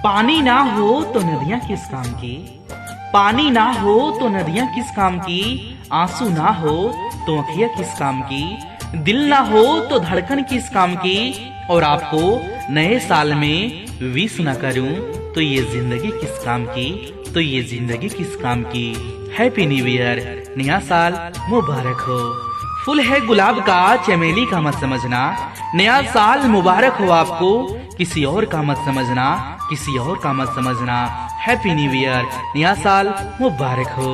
पानी ना हो तो नदियां किस काम की, पानी ना हो तो नदियां किस काम की, आंसू ना हो तो आँखियां किस काम की, दिल ना हो तो धड़कन किस काम की, और आपको नए साल में विश ना करूं तो ये जिंदगी किस काम की, तो ये जिंदगी किस काम की। हैप्पी न्यू ईयर, नया साल मुबारक हो। फूल है गुलाब का चमेली का मत समझना, नया साल मुबारक हो आपको, किसी और का मत समझना, किसी और का मत समझना। हैप्पी न्यू ईयर, नया साल मुबारक हो।